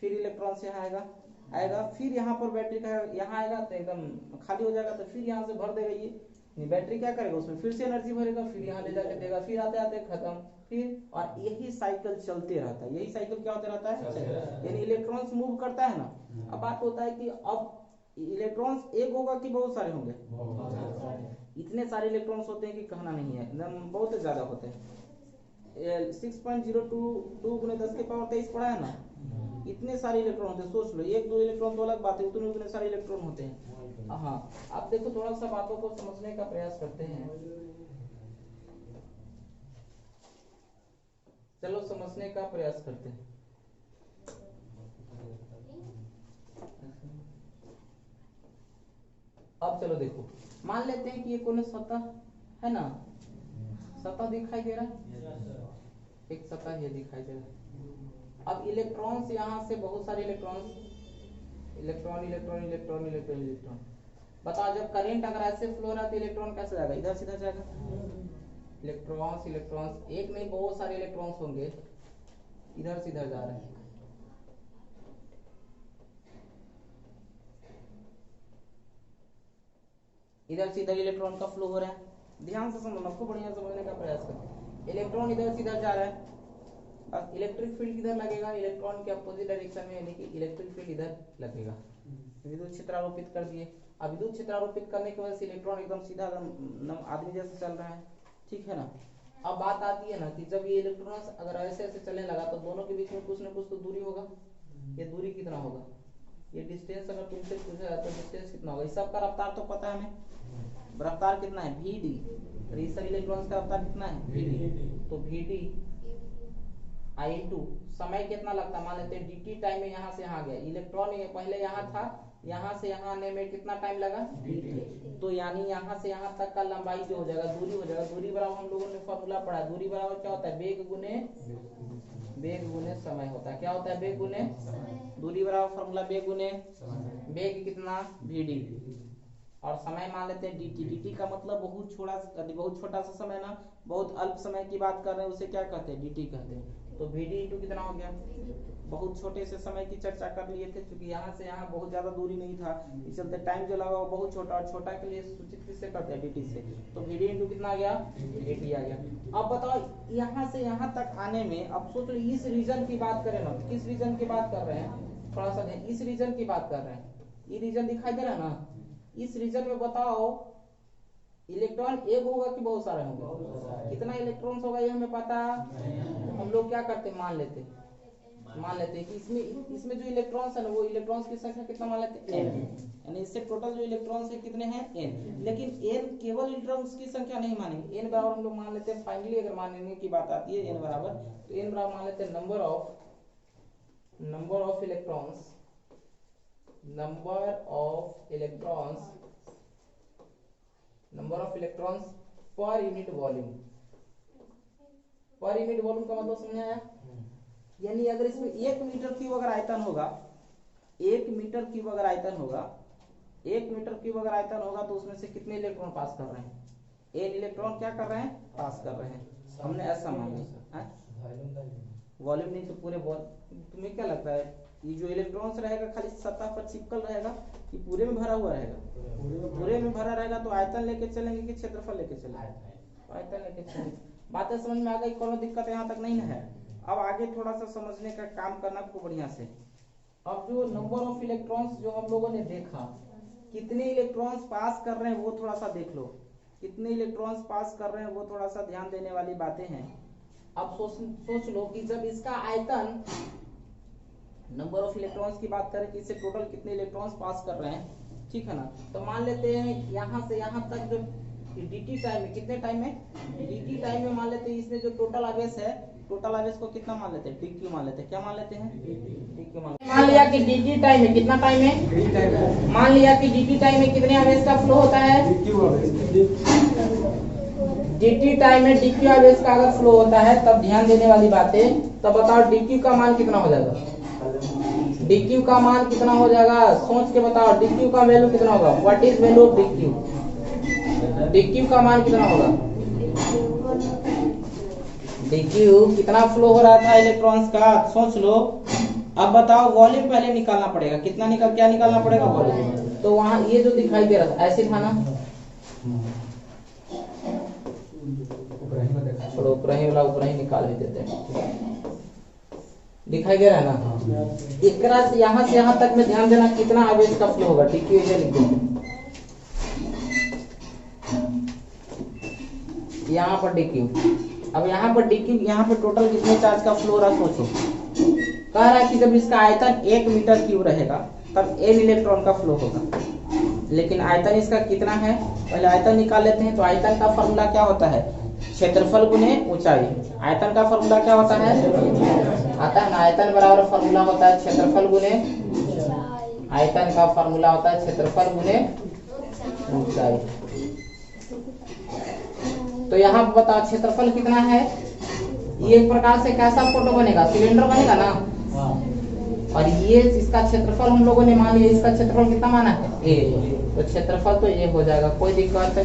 फिर इलेक्ट्रॉन से यहाँ आएगा, फिर यहाँ पर बैटरी का यहाँ आएगा तो एकदम खाली हो जाएगा, तो फिर यहाँ से भर देगा ये बैटरी। क्या करेगा, उसमें फिर से एनर्जी भरेगा, फिर यहाँ ले जाके देगा, फिर आते आते खत्म, फिर। और यही साइकिल चलते रहता है। यही साइकिल क्या होता रहता है, यानी इलेक्ट्रॉन्स मूव करता है ना। अब बात होता है कि अब इलेक्ट्रॉन्स एक होगा कि बहुत सारे होंगे, इतने सारे इलेक्ट्रॉन्स होते हैं कि कहना नहीं है, एकदम बहुत ज्यादा होते हैं। 6.022 गुने 10 के पावर 23 पढ़ा है ना, इतने सारे इलेक्ट्रॉन होते हैं। सोच लो, एक दो इलेक्ट्रॉन तो अलग बात है, उतने सारे इलेक्ट्रॉन होते हैं। हाँ, आप देखो थोड़ा सा बातों को समझने का प्रयास करते हैं। चलो समझने का प्रयास करते हैं। अब चलो देखो, मान लेते हैं कि ये कोई सतह है ना, सतह दिखाई दे रहा है, एक सतह ये दिखाई दे रहा है। अब इलेक्ट्रॉन्स यहाँ से बहुत सारे electrons, electron electron electron electron electron, बताओ जब करंट अगर ऐसे फ्लो रहा है तो इलेक्ट्रॉन कैसे जाएगा, इधर सीधा जाएगा। इलेक्ट्रॉन्स इलेक्ट्रॉन्स एक नहीं बहुत सारे इलेक्ट्रॉन्स होंगे, इधर से इधर जा रहे हैं। इधर से इधर इलेक्ट्रॉन का फ्लो हो रहा है, ध्यान से समझना, आपको बढ़िया समझने का प्रयास करें। इलेक्ट्रॉन इधर से इधर जा रहा है, अब इलेक्ट्रिक फील्ड किधर लगेगा, इलेक्ट्रॉन के अपोजिट डायरेक्शन में, यानी कि इलेक्ट्रिक फील्ड इधर लगेगा। विद्युत क्षेत्र आरोपित कर दिए। अब विद्युत क्षेत्र आरोपित करने की वजह से इलेक्ट्रॉन एकदम सीधा आदमी जैसे चल रहा है, ठीक है ना। अब बात आती है ना कि जब ये इलेक्ट्रॉन अगर ऐसे ऐसे चलने लगा तो दोनों के बीच में कुछ ना कुछ तो दूरी होगा। ये दूरी कितना होगा, ये डिस्टेंस अगर तुमसे पूछा जाए तो डिस्टेंस कितना होगा, इस सब का रफ्तार तो पता है हमें, रफ्तार कितना है vd, और इस सब इलेक्ट्रॉन्स का रफ्तार कितना है vd, तो vd I2 समय कितना लगता है, मान लेते हैं dt टाइम में यहाँ से यहाँ गया इलेक्ट्रॉन, पहले यहाँ था, यहाँ से यहाँ आने में कितना टाइम लगा dt, तो यानी यहाँ से यहाँ तक का लंबाई जो हो जाएगा, दूरी हो जाएगा। दूरी बराबर हम लोगों ने फॉर्मूला पढ़ा, दूरी बराबर क्या होता है, वेग गुने समय होता है। क्या होता है, वेग गुने दूरी बराबर फॉर्मूला वेग गुने वेग कितना vd, और समय मान लेते हैं dt। dt का मतलब बहुत छोटा सा समय ना, बहुत अल्प समय की बात कर रहे हैं, उसे क्या कहते हैं, dt कहते हैं। तो vd इंटू कितना हो गया, बहुत छोटे से समय की चर्चा कर लिए थे, क्योंकि यहाँ से यहाँ बहुत ज्यादा दूरी नहीं था, इस चलते टाइम जो लगा वो बहुत छोटा, और छोटा के लिए सूचित किससे करते हैं, dt से। तो vd इंटू कितना आ गया, dt आ गया। अब बताओ यहाँ से यहाँ तक आने में, अब सोच लो इस रीजन की बात करें ना, किस रीजन की बात कर रहे हैं, थोड़ा सा इस रीजन की बात कर रहे हैं, ये रीजन दिखाई दे रहा है ना, इस रीजन में बताओ इलेक्ट्रॉन एक होगा कि बहुत सारे होंगे, कितना इलेक्ट्रॉन्स होगा ये हमें पता, हम लोग क्या करते मान लेते कि इसमें जो इलेक्ट्रॉन्स है ना, वो इलेक्ट्रॉन्स की संख्या कितना मान लेते हैं n, यानी इससे टोटल जो इलेक्ट्रॉन्स है कितने हैं n, लेकिन n केवल इलेक्ट्रॉन्स की संख्या नहीं मानेंगे, n बराबर हम लोग मान लेते हैं, फाइनली अगर मानने की बात आती है n बराबर, तो n बराबर मान लेते हैं number of electrons per unit volume. पर यूनिट वॉल्यूम का मतलब समझ आया, यानी अगर इसमें 1 मीटर क्यूब अगर आयतन होगा, 1 मीटर क्यूब अगर आयतन होगा तो उसमें से कितने इलेक्ट्रॉन पास कर रहे हैं, n इलेक्ट्रॉन क्या कर रहे हैं, पास कर रहे हैं। हमने ऐसा माना, वॉल्यूम नहीं तो पूरे तुम्हें क्या लगता है ये जो इलेक्ट्रॉन्स रहेगा खाली सतह पर चिपकल रहेगा कि पूरे में भरा हुआ रहेगा, पूरे में भरा रहेगा, तो आयतन लेके चलेंगे कि क्षेत्रफल लेके चलेंगे, आयतन लेके चलेंगे। बातें समझ में आ गई, कोई दिक्कत यहाँ तक नहीं है। अब आगे थोड़ा सा समझने का काम करना आपको बढ़िया से। अब जो नंबर ऑफ इलेक्ट्रॉन्स जो हम लोगों ने देखा, कितने इलेक्ट्रॉन्स पास कर रहे हैं वो थोड़ा सा देख लो, कितने इलेक्ट्रॉन्स पास कर रहे हैं वो थोड़ा सा ध्यान देने वाली बातें हैं। अब सोच लो कि जब इसका आयतन, नंबर ऑफ इलेक्ट्रॉन्स की बात करें कि इससे टोटल कितने इलेक्ट्रॉन्स पास कर रहे हैं, ठीक है ना, तो मान लेते हैं यहाँ से यहाँ तक जो dt टाइम में, कितने टाइम में, dt टाइम में मान लेते हैं, इसमें जो टोटल आवेश है, टोटल आवेश को कितना मान लेते हैं, dq मान लेते हैं, क्या मान लेते हैं, dq मान लिया कि dt टाइम में कितना टाइम है, मान लिया कि dt टाइम में कितने आवेश का फ्लो होता है, dt टाइम में dq आवेश का अगर फ्लो होता है, तब ध्यान देने वाली बातें, तब बताओ dq का मान कितना हो जाएगा, dq का मान कितना हो जाएगा, सोच के बताओ, dq का वैल्यू कितना होगा, what is value of dq, dq का मान कितना होगा, dq कितना फ्लो हो रहा था इलेक्ट्रॉन्स का, सोच लो। अब बताओ वॉल्यूम पहले निकालना पड़ेगा, क्या निकालना पड़ेगा, वॉल्यूम। तो वहां ये जो दिखाई दे रहा था ऐसे था ना, छोड़ो ऊपर ही निकाल भी देते हैं, दिखाई दे रहा है ना, एकरा से यहाँ तक में ध्यान देना कितना आवेश का फ्लो होगा, dq इसे लिख देते हैं, यहाँ पर डी क्यू। अब यहाँ पर डी क्यू, यहाँ पर टोटल कितने चार्ज का फ्लो रहा सोचो। कह रहा है कि जब इसका आयतन 1 मीटर क्यूब रहेगा तब n इलेक्ट्रॉन का फ्लो होगा, लेकिन आयतन इसका कितना है पहले आयतन निकाल लेते हैं। तो आयतन का फॉर्मूला क्या होता है, क्षेत्रफल गुने ऊंचाई। आयतन का फॉर्मूला क्या होता है, आता है ना, आयतन बराबर फॉर्मूला होता है क्षेत्रफल गुने, आयतन का फॉर्मूला होता है क्षेत्रफल गुने ऊंचाई। तो यहाँ बताओ क्षेत्रफल कितना है, ये एक प्रकार से कैसा फोटो बनेगा, सिलेंडर बनेगा ना। और ये इसका क्षेत्रफल हम लोगों ने मान लिया, इसका क्षेत्रफल कितना माना है ए, तो क्षेत्रफल तो ये हो जाएगा, कोई दिक्कत है।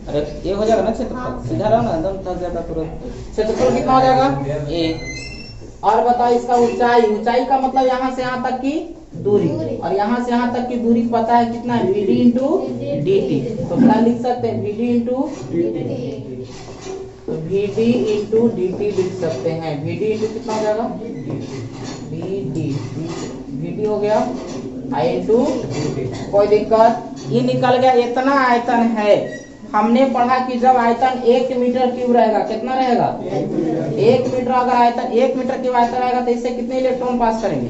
अरे ये हो जाएगा ना क्षेत्रफल, सीधा रहो ना, एकदम थक जाता तुरंत। क्षेत्रफल कितना हो जाएगा ए। और बताओ इसका ऊंचाई, ऊंचाई का मतलब यहाँ से यहाँ तक की दूरी, और यहाँ से यहाँ तक की दूरी पता है कितना है, BD इंटू dt। तो क्या लिख सकते हैं, BD into VD into dt लिख सकते हैं। VD इंटू कितना हो जाएगा, VD हो गया I इंटू, कोई दिक्कत, ये निकल गया। इतना आयतन है, हमने पढ़ा कि जब आयतन 1 मीटर क्यूब रहेगा, कितना रहेगा 1 मीटर, अगर आयतन 1 मीटर क्यूब आयतन रहेगा तो इससे कितने इलेक्ट्रॉन पास करेंगे,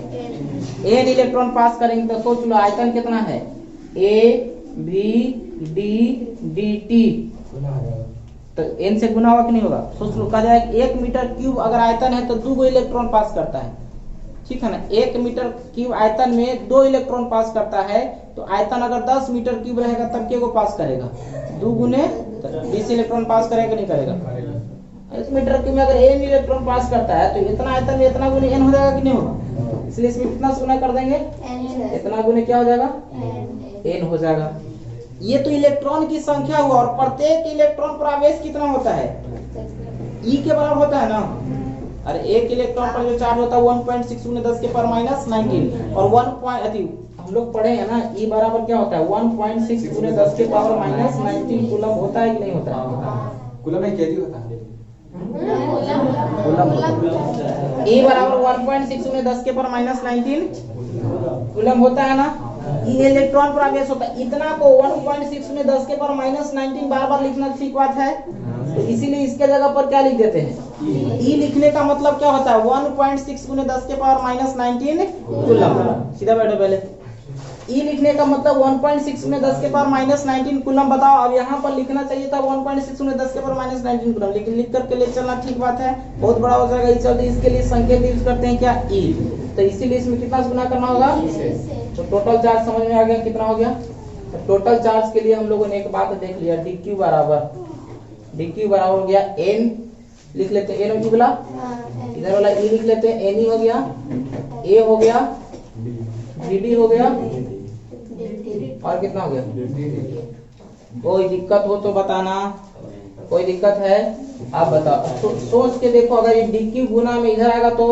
n इलेक्ट्रॉन पास करेंगे। तो सोच लो आयतन कितना है, A V D dt, तो n से गुना होगा कि नहीं होगा, सोच लो। कहा जाए 1 मीटर क्यूब अगर आयतन है तो 2 इलेक्ट्रॉन पास करता है, ठीक है ना। 1 मीटर क्यूब आयतन में 2 इलेक्ट्रॉन पास करता है, तो आयतन अगर 10 मीटर क्यूब रहेगा तब के को पास करेगा, 2 गुने 20 इलेक्ट्रॉन पास करेगा कि नहीं करेगा। 1 मीटर क्यूब में अगर n इलेक्ट्रॉन पास करता है तो इतना आयतन में इतना गुने n हो जाएगा कि नहीं होगा, इसलिए इसमें कितना गुना कर देंगे, इतना गुने क्या हो जाएगा, n हो जाएगा। ये तो इलेक्ट्रॉन की संख्या हुआ, और प्रत्येक इलेक्ट्रॉन पर आवेश कितना होता है, E के बराबर होता है ना। अरे एक इलेक्ट्रॉन पर जो चार्ज होता है 1.6 × 10 के पावर -19, और 1 हम लोग पढ़े हैं ना, E बराबर क्या होता है 1.6 × 10 के पावर -19 कूलम होता है कि नहीं होता है, कूलम में केजी होता है, E बराबर 1.6 × 10 के पावर -19 कूलम होता है ना। ये इलेक्ट्रॉन पर आवेश होता है, इतना को 1.6 × 10 के पावर -19 बार बार लिखना ठीक बात है, तो इसीलिए इसके जगह पर क्या लिख देते हैं, E लिखने का मतलब क्या होता है 1.6 × 10 के पावर -19 कूलम। सीधा बैठो पहले, E लिखने का मतलब 1.6 × 10 के पावर -19 कूलम। बताओ अब यहाँ पर लिखना चाहिए था 1.6 × 10 के पावर -19 कूलम, लेकिन लिख करके ले चलना ठीक बात है, बहुत बड़ा हो जाएगा। इस चलते इसके लिए संकेत यूज करते हैं क्या, E। तो इसीलिए इसमें कितना गुना करना होगा, तो टोटल चार्ज समझ में आ गया कितना हो गया। तो टोटल चार्ज के लिए हम लोगों ने एक बात देख लिया, dq बराबर हो गया n, लिख लेते हैं n वाला, इधर वाला E लिख लेते हैं, n हो गया, A हो गया, dd हो गया, और कितना हो गया। कोई दिक्कत हो तो बताना, कोई दिक्कत है आप बताओ। तो सोच के देखो, अगर ये dq गुना में इधर आएगा तो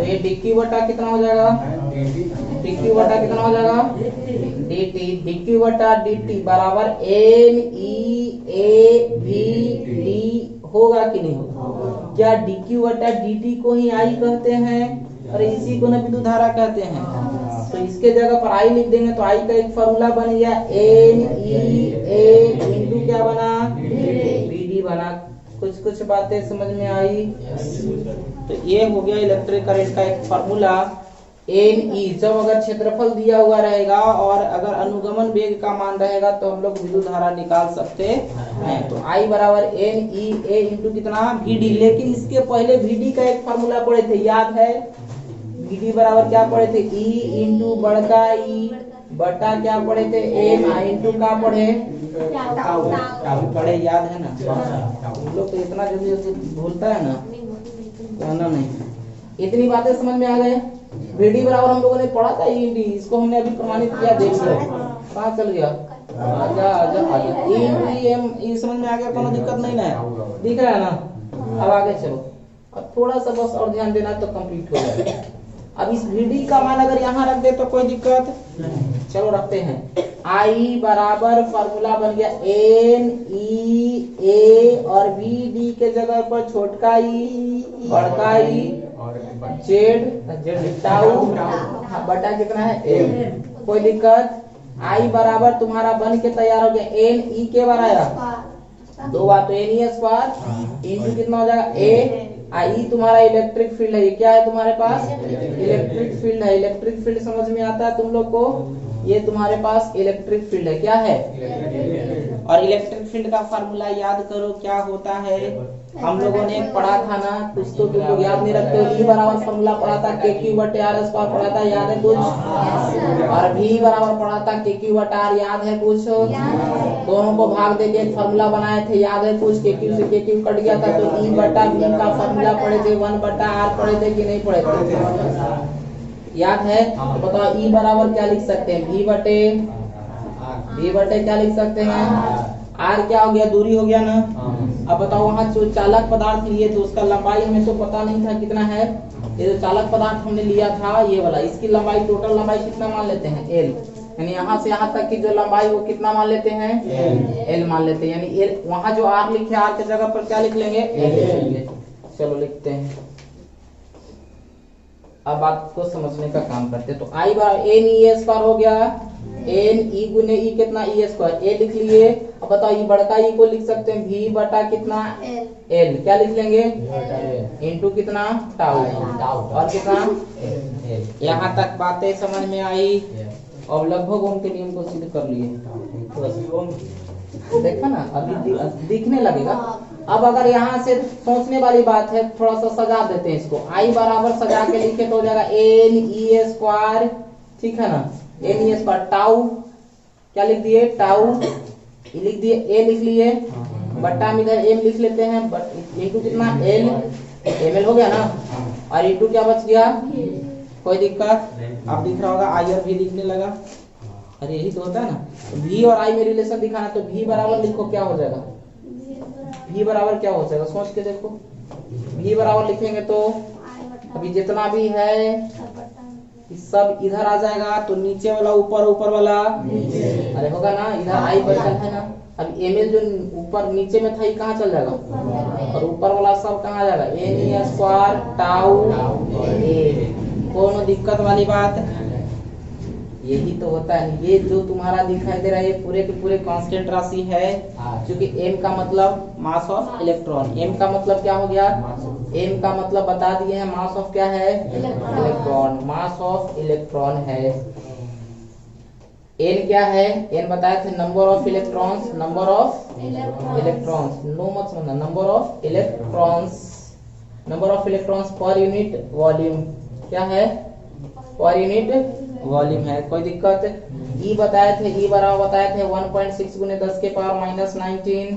ये dq बटा कितना हो जाएगा, dq बटा कितना हो जाएगा dt, dq बटा dt बराबर n e a v d होगा कि नहीं होगा। क्या dq बटा dt को ही I कहते हैं, और इसी को ना विद्युत धारा कहते हैं। तो इसके जगह पर I लिख देंगे तो I का एक फॉर्मूला बन गया n e a इंटू क्या बना, bd बना। कुछ बातें समझ में आई। तो ये हो गया इलेक्ट्रिक करंट का एक फॉर्मूला एन ई। जब अगर क्षेत्रफल दिया हुआ रहेगा और अगर अनुगमन वेग का मान रहेगा तो हम लोग विद्युत धारा निकाल सकते हैं। तो I बराबर एन ई ए इंटू कितना VD। लेकिन इसके पहले VD का एक फॉर्मूला पढ़े थे, याद है। VD बराबर क्या पढ़े थे, E इंटू बड़का ई बटा क्या पढ़े थे, एम आई इंटू का पढ़े पढ़े, याद है ना। हम लोग तो इतना जल्दी भूलता है ना, कहना नहीं। इतनी बातें समझ में आ गए। VD बराबर हम लोगों ने पढ़ा था ED, इसको हमने अभी प्रमाणित किया, देख लो कहाँ चल गया। आजा आजा आजा, E समझ में आ गया, कोनो दिक्कत नहीं ना, दिख रहा है ना। अब आगे चलो, अब थोड़ा सा बस और ध्यान देना तो कंप्लीट हो जाएगा। अब इस VD का मान अगर यहाँ रख दे तो कोई दिक्कत, चलो रखते हैं। I बराबर फॉर्मूला बन गया एन ई ए और VD के जगह पर छोटका ई बड़का ई जेड टाउ बटा कितना है एम। कोई दिक्कत। I बराबर तुम्हारा बन के तैयार हो गया एन ई के बराबर 2 बार तो एन ई स्क्वायर इंटू कितना हो जाएगा ए आई तुम्हारा इलेक्ट्रिक फील्ड है। ये क्या है तुम्हारे पास? इलेक्ट्रिक फील्ड है। इलेक्ट्रिक फील्ड समझ में आता है तुम लोग को? ये तुम्हारे पास इलेक्ट्रिक फील्ड है। क्या है? और इलेक्ट्रिक फील्ड का फार्मूला याद करो क्या होता है। हम लोगों ने पढ़ा था ना, कुछ तो तुम लोग याद नहीं रखते हो। E बराबर फार्मूला पढ़ा था KQ/R स्क्वायर पढ़ा था, याद है कुछ? और V बराबर पढ़ा था KQ/R, याद है कुछ? दोनों को भाग देके एक फार्मूला बनाए थे, याद है कुछ? KQ से KQ कट गया था तो E/V का फार्मूला पढ़े थे, 1/R पढ़े थे कि नहीं पढ़े थे? याद है? तो बताओ E बराबर क्या लिख सकते हैं? V बटे क्या लिख सकते हैं? R क्या हो गया? दूरी हो गया ना। अब बताओ वहाँ जो चालक पदार्थ लिए थे उसका लंबाई हमें तो पता नहीं था कितना है। ये जो चालक पदार्थ हमने लिया था ये वाला, इसकी लंबाई टोटल लंबाई कितना मान लेते हैं? L। यानी यहाँ से यहाँ तक की जो लंबाई वो कितना मान लेते हैं? L मान लेते हैं। यानी L वहाँ जो R लिखे R की जगह पर क्या लिख लेंगे? L लिख लेंगे। चलो लिखते हैं। अब बात को समझने का काम करते हैं। तो I बराबर एन ई स्क्वायर हो गया। एन ई गुने ई कितना? E square. ए लिख लिए। अब बताओ ई बड़का ई को लिख सकते हैं V बटा कितना? L। क्या लिख लेंगे? इंटू कितना? टाउ। और कितना? यहाँ तक बातें समझ में आई? और लगभग ओम के नियम को सिद्ध कर लिए। देखा ना, अभी दिखने लगेगा। अब अगर यहाँ से सोचने वाली बात है, थोड़ा सा सजा देते हैं इसको। I बराबर सजा के लिखे तो हो जाएगा एन ई स्क्वायर, ठीक है ना? एन ई स्क्वायर टाउ, क्या लिख दिए? टाउ लिख दिए, ए लिख लिए, बट्टा में इधर एम लिख लेते हैं, इंटू कितना? एल, एम एल हो गया ना। और इंटू क्या बच गया? कोई दिक्कत? अब दिख रहा होगा आई और भी दिखने लगा। अरे यही तो होता है ना। तो V और I में रिलेशन दिखाना, तो V बराबर लिखो, क्या हो जाएगा? V बराबर क्या हो जाएगा? सोच के देखो। V बराबर लिखेंगे तो अभी जितना भी है सब इधर आ जाएगा, तो नीचे वाला ऊपर, ऊपर वाला अरे होगा ना। इधर I बचल है ना। अब ml जो ऊपर नीचे में था ये कहाँ चल जाएगा? और ऊपर वाला सब कहाँ आ जाएगा? एन ई स्क्वायर टाउ ए। कोनो दिक्कत वाली बात? यही तो होता है। ये जो तुम्हारा दिखाई दे रहा है ये पूरे के पूरे कांस्टेंट राशि है, क्योंकि m का मतलब मास ऑफ इलेक्ट्रॉन। m का मतलब क्या हो गया? m का मतलब बता दिए हैं, मास ऑफ क्या है? इलेक्ट्रॉन। मास ऑफ इलेक्ट्रॉन है। n क्या है? n बताए थे number of electrons. Number of electrons, no मत समझना, number of electrons. Number of electrons per unit volume. क्या है? पर यूनिट वॉल्यूम है। कोई दिक्कत? E बताए थे, E बराबर बताए थे 1.6 गुने 10 के पावर -19।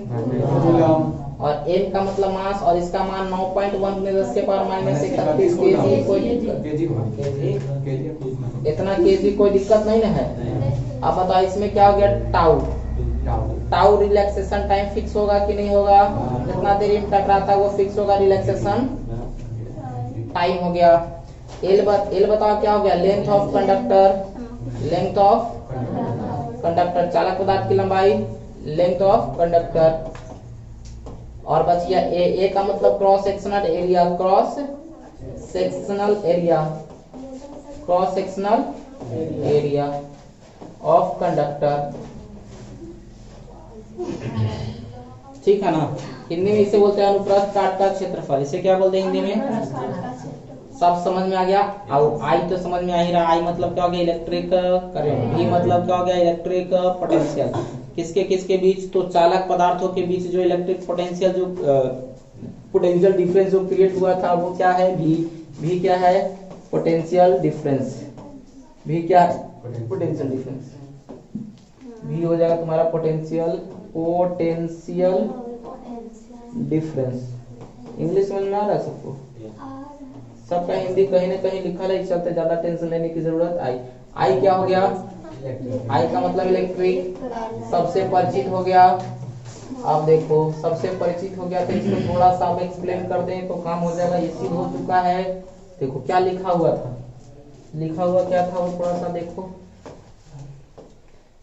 और m का मतलब मास, और इसका मान 9.1 गुने 10 के पावर -31 केजी। कोई इतना केजी, कोई दिक्कत नहीं ना है। अब बताओ इसमें क्या हो गया? Tau. Tau relaxation time fix होगा कि नहीं होगा? जितना देर में टकराता है वो फिक्स होगा, रिलैक्सेशन टाइम हो गया। एल बताओ क्या हो गया? Length of conductor. Length of conductor, चालक पदार्थ की लंबाई, लेंथ ऑफ कंडक्टर। और बच गया ए का मतलब cross sectional area. Cross sectional area, cross sectional area of conductor, ठीक है ना? हिंदी में इसे बोलते हैं अनुप्रस्थ काट का क्षेत्रफल। इसे क्या बोलते हैं हिंदी में? सब समझ में आ गया? और आई तो समझ में आ ही रहा। आई मतलब क्या हो गया? Electric current. V मतलब क्या हो गया? Electric potential. किसके किसके बीच? तो चालक पदार्थों के बीच जो इलेक्ट्रिक पोटेंशियल, जो पोटेंशियल डिफरेंस जो क्रिएट हुआ था वो क्या है? V क्या है? Potential difference. V क्या है? Potential difference. V हो जाएगा तुम्हारा पोटेंशियल डिफरेंस। इंग्लिश समझ में आ रहा है सबको? सबका हिंदी कहीं ना कहीं लिखा है, इस चलते ज्यादा टेंशन लेने की जरूरत। आई क्या हो गया? आई का मतलब इलेक्ट्रिक, सबसे परिचित हो गया। अब देखो सबसे परिचित हो गया तो इसको थोड़ा सा हम एक्सप्लेन कर दें तो काम हो जाएगा। ये सिद्ध हो चुका है। देखो क्या लिखा हुआ था, लिखा हुआ क्या था वो थोड़ा सा देखो।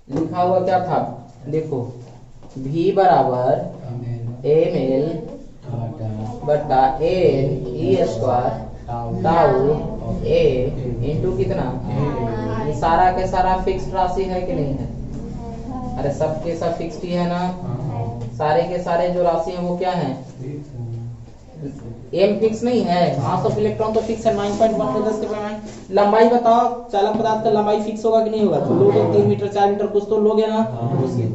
लिखा हुआ क्या था? देखो V बराबर ml बटा एन ई स्क्वायर टाउ ए इंटू कितना? ये सारा के सारा फिक्स्ड राशि है कि नहीं है? अरे सब के सब फिक्स्ड ही है ना। सारे के सारे जो राशि हैं वो क्या है, एम फिक्स नहीं है, मास ऑफ इलेक्ट्रॉन तो फिक्स है 9.1 में 10 के पैमाने। लंबाई बताओ, चालक पदार्थ का लंबाई फिक्स होगा कि नहीं होगा, तो लोगे 3 मीटर 4 मीटर कुछ तो लोगे ना,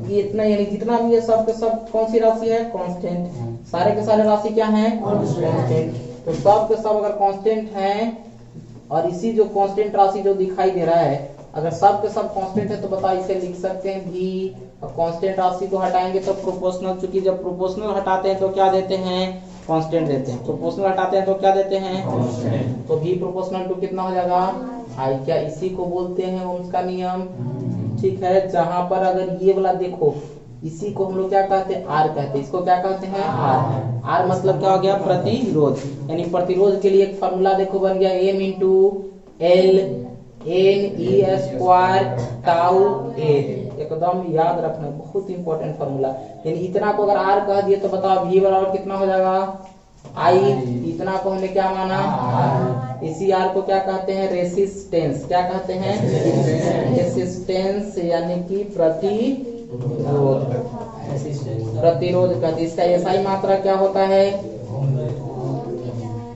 ये इतना, यानी जितना भी है सब के सब कौन सी राशि है, कांस्टेंट। सारे के सारे राशि क्या है, कांस्टेंट। तो सब के सब अगर कांस्टेंट हैं और इसी जो कांस्टेंट राशि जो दिखाई दे रहा है, अगर सब के सब कांस्टेंट है तो बताओ इसे लिख सकते हैं भी। और कांस्टेंट राशि को हटाएंगे तो प्रोपोर्शनल, चूंकि जब प्रोपोर्शनल हटाते हैं तो क्या देते हैं, कांस्टेंट देते हैं। प्रोपोर्शनल हटाते हैं तो क्या देते हैं, कांस्टेंट। तो भी प्रोपोर्शनल टू कितना हो जाएगा, आई। क्या इसी को बोलते हैं ओम्स का नियम, ठीक है। जहां पर अगर ये वाला देखो, इसी को हम लोग क्या कहते हैं, आर कहते हैं। इसको क्या कहते हैं, आर। आर मतलब क्या हो गया, प्रतिरोध। यानी प्रतिरोध के लिए एक फॉर्मूला देखो बन गया, M into L N E square tau A. एकदम याद रखना, बहुत इंपॉर्टेंट फॉर्मूला। यानी इतना को अगर आर कह दिए तो बताओ वी बराबर कितना हो जाएगा, आई। इतना को हमने क्या माना, आर। इसी आर को क्या कहते हैं, रेसिस्टेंस। क्या कहते हैं, रेसिस्टेंस, यानी कि प्रतिरोध। प्रतिरोध कहते हैं। इसका एसआई मात्रा क्या होता है,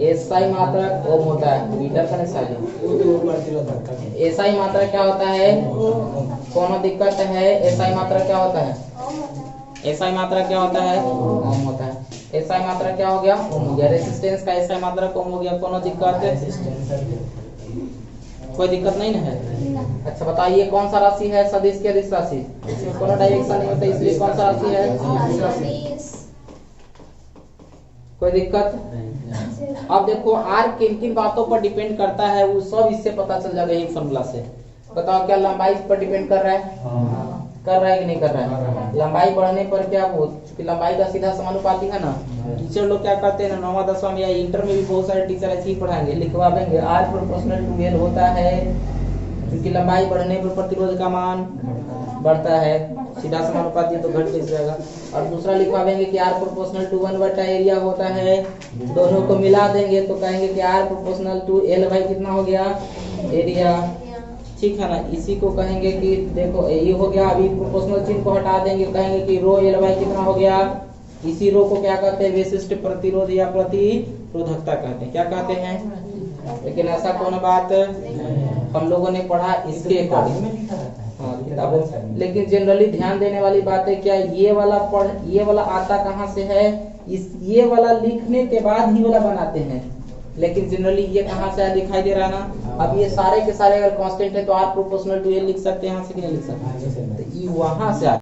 एसआई मात्रा ओम होता है, मीटर का नहीं। एसआई मात्रा क्या होता है, कोनो दिक्कत है, एसआई मात्रा क्या होता है, एसआई मात्रा क्या होता है, ओम होता है। एसआई मात्रा क्या हो गया, ओम हो गया। रेसिस्टेंस का एसआई मात्रा ओम हो गया। कोनो दिक्कत है, कोई दिक्कत नहीं ना है। अच्छा बताइए कौन सा राशि है, सदिश की अदिश राशि, इसमें कोनो डायरेक्शन नहीं होता, इसलिए कौन सा राशि है, कोई दिक्कत। अब देखो आर किन किन बातों पर डिपेंड करता है, वो सब इससे पता चल जाएगा एक फॉर्मूला से। बताओ क्या लंबाई पर डिपेंड कर रहा है, कर रहा है कि नहीं कर रहा है। लंबाई बढ़ने पर क्या वो, क्योंकि लंबाई का सीधा समानुपाती है ना। टीचर लोग क्या करते हैं ना, 9वां 10वां में या इंटर में भी बहुत सारे टीचर ऐसे ही पढ़ाएंगे, लिखवा देंगे आर प्रोपोर्शनल टू एल होता है, क्योंकि लंबाई बढ़ने पर प्रतिरोध का मान बढ़ता है, सीधा समानुपाती है तो घट कैसे जाएगा। और दूसरा लिखवा देंगे कि आर प्रोपोर्शनल टू 1/एरिया होता है। दोनों को मिला देंगे तो कहेंगे कि आर प्रोपोर्शनल टू एल भाई कितना हो गया, एरिया, ठीक है ना। इसी को कहेंगे कि देखो ये हो गया, अभी प्रोपोर्शनल चिन्ह को हटा देंगे, कहेंगे कि रो एल भाई कितना हो गया। इसी रो को क्या कहते हैं, विशिष्ट प्रतिरोध या प्रतिरोधकता कहते हैं। क्या कहते हैं, लेकिन ऐसा कौन बात हम लोगों ने पढ़ा इसके अकॉर्डिंग में, लेकिन जनरली ध्यान देने वाली बात है क्या, ये वाला आता कहाँ से है, इस ये वाला लिखने के बाद ही वाला बनाते हैं, लेकिन जनरली ये कहाँ से दिखाई दे रहा है ना। अब ये सारे के सारे अगर कांस्टेंट है तो आर प्रोपोर्शनल टू ए लिख सकते हैं, यहाँ से नहीं लिख सकते, तो ये वहां से